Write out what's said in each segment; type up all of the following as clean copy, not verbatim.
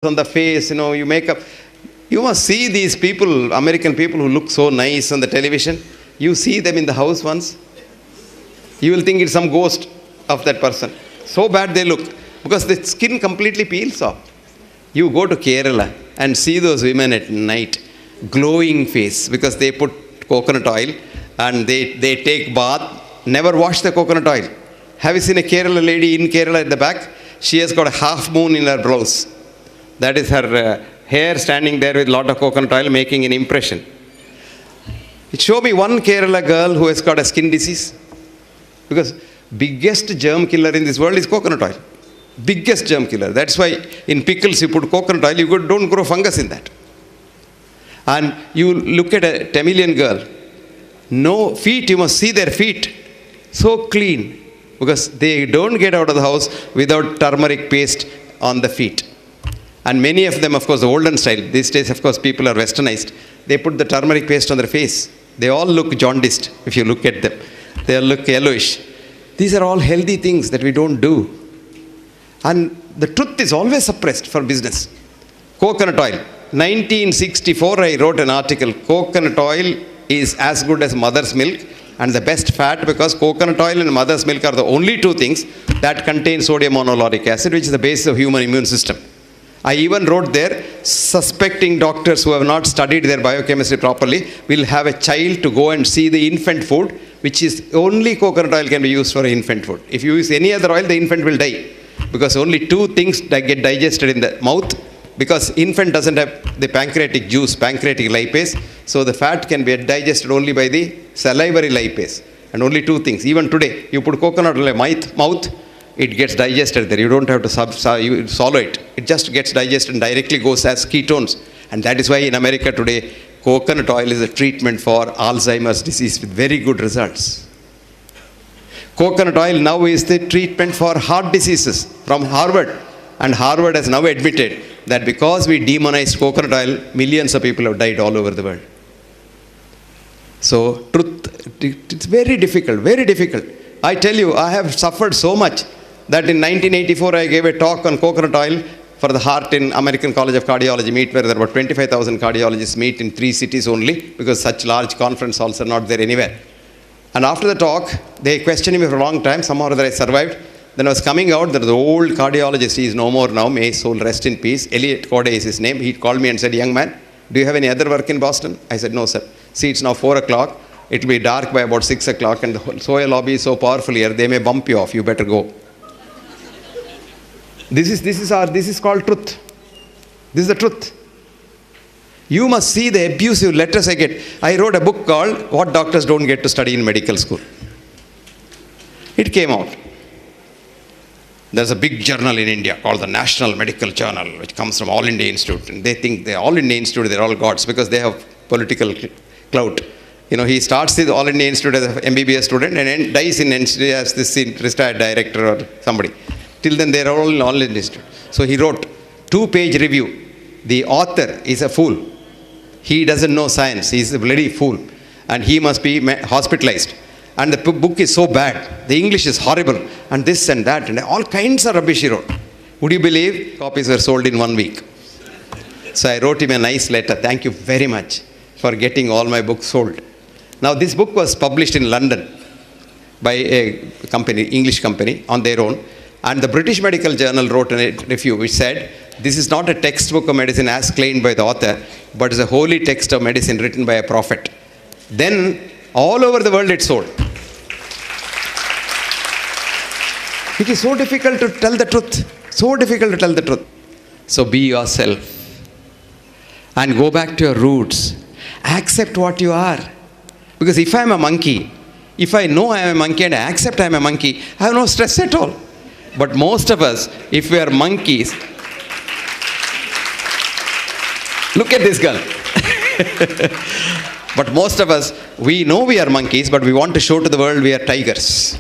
on the face, you make up. You must see these people, American people who look so nice on the television. You see them in the house once, you will think it's some ghost of that person. So bad they look, because the skin completely peels off. You go to Kerala and see those women at night, glowing face, because they put coconut oil and they take bath, never wash the coconut oil. Have you seen a Kerala lady in Kerala at the back? She has got a half moon in her blouse. That is her hair standing there with a lot of coconut oil making an impression. Show me one Kerala girl who has got a skin disease. Because biggest germ killer in this world is coconut oil. Biggest germ killer. That's why in pickles you put coconut oil, you don't grow fungus in that. And you look at a Tamilian girl, no feet, you must see their feet. So clean. Because they don't get out of the house without turmeric paste on the feet. And many of them, of course, the olden style. These days, of course, people are westernized. They put the turmeric paste on their face. They all look jaundiced if you look at them. They all look yellowish. These are all healthy things that we don't do. And the truth is always suppressed for business. Coconut oil. 1964, I wrote an article. Coconut oil is as good as mother's milk and the best fat, because coconut oil and mother's milk are the only two things that contain sodium monolauric acid, which is the basis of human immune system. I even wrote there, suspecting doctors who have not studied their biochemistry properly will have a child to go and see the infant food, which is only coconut oil can be used for infant food. If you use any other oil, the infant will die. Because only two things that get digested in the mouth, because infant doesn't have the pancreatic juice, pancreatic lipase, so the fat can be digested only by the salivary lipase. And only two things. Even today, you put coconut oil in the mouth, it gets digested there. You don't have to swallow it. It just gets digested and directly goes as ketones. And that is why in America today, coconut oil is a treatment for Alzheimer's disease with very good results. Coconut oil now is the treatment for heart diseases from Harvard. And Harvard has now admitted that because we demonized coconut oil, millions of people have died all over the world. So truth, it's very difficult, very difficult. I tell you, I have suffered so much that in 1984 I gave a talk on coconut oil for the heart in American College of Cardiology meet, where there were 25,000 cardiologists meet in 3 cities only, because such large conference halls are not there anywhere. And after the talk, they questioned me for a long time. Somehow or other I survived. Then I was coming out, there was the old cardiologist, he is no more now, may his soul rest in peace. Elliot Corday is his name. He called me and said, "Young man, do you have any other work in Boston?" I said, "No, sir. See, it's now 4 o'clock. It will be dark by about 6 o'clock, and the Soya lobby is so powerful here, they may bump you off. You better go." This is called truth. This is the truth. You must see the abusive letters I get. I wrote a book called What Doctors Don't Get to Study in Medical School. It came out. There's a big journal in India called the National Medical Journal, which comes from All India Institute. And they think the All India Institute, they're all gods because they have political clout. He starts the All India Institute as an MBBS student and then dies in NCD as this retired director or somebody. Till then, they're all in All India Institute. So he wrote 2-page review. The author is a fool. He doesn't know science. He's a bloody fool. And he must be hospitalized. And the book is so bad. The English is horrible. And this and that. And all kinds of rubbish he wrote. Would you believe copies were sold in 1 week? So I wrote him a nice letter. Thank you very much for getting all my books sold. Now this book was published in London by a company, English company, on their own. And the British Medical Journal wrote a review which said, "This is not a textbook of medicine as claimed by the author, but is a holy text of medicine written by a prophet." Then all over the world it sold. It is so difficult to tell the truth. So difficult to tell the truth. So be yourself. And go back to your roots. Accept what you are. Because if I am a monkey, if I know I am a monkey and I accept I am a monkey, I have no stress at all. But most of us, if we are monkeys, look at this girl. But most of us, we know we are monkeys, but we want to show to the world we are tigers.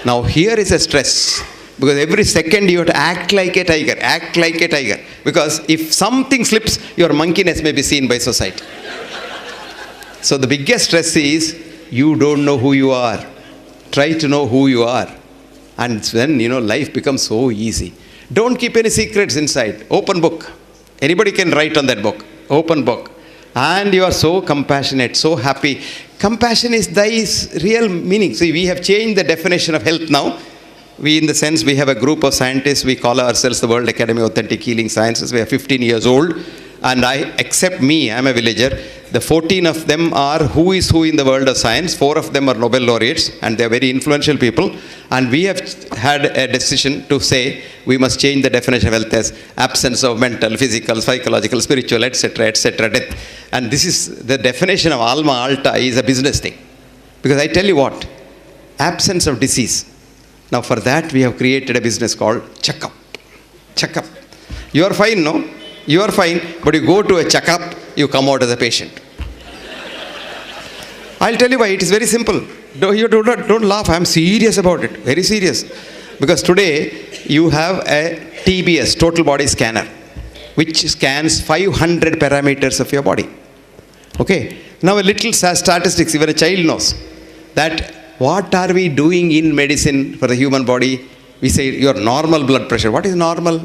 Now here is a stress. Because every second you have to act like a tiger, act like a tiger. Because if something slips, your monkeyness may be seen by society. So the biggest stress is, you don't know who you are. Try to know who you are. And then, life becomes so easy. Don't keep any secrets inside. Open book. Anybody can write on that book, open book. And you are so compassionate, so happy. Compassion is thy real meaning. See, we have changed the definition of health now. We, in the sense, we have a group of scientists. We call ourselves the World Academy of Authentic Healing Sciences. We are 15 years old. And except me, I'm a villager. The 14 of them are who is who in the world of science. 4 of them are Nobel laureates, and they are very influential people. And we have had a decision to say we must change the definition of health as absence of mental, physical, psychological, spiritual, etc., etc., death. And this is the definition of Alma Alta is a business thing. Because I tell you what, absence of disease. Now for that we have created a business called checkup. Checkup. You are fine, no? You are fine, but you go to a checkup, you come out as a patient. I'll tell you why. It is very simple. Don't laugh. I'm serious about it. Very serious. Because today you have a TBS, total body scanner, which scans 500 parameters of your body. Okay. Now a little statistics, even a child knows that what are we doing in medicine for the human body? We say your normal blood pressure. What is normal?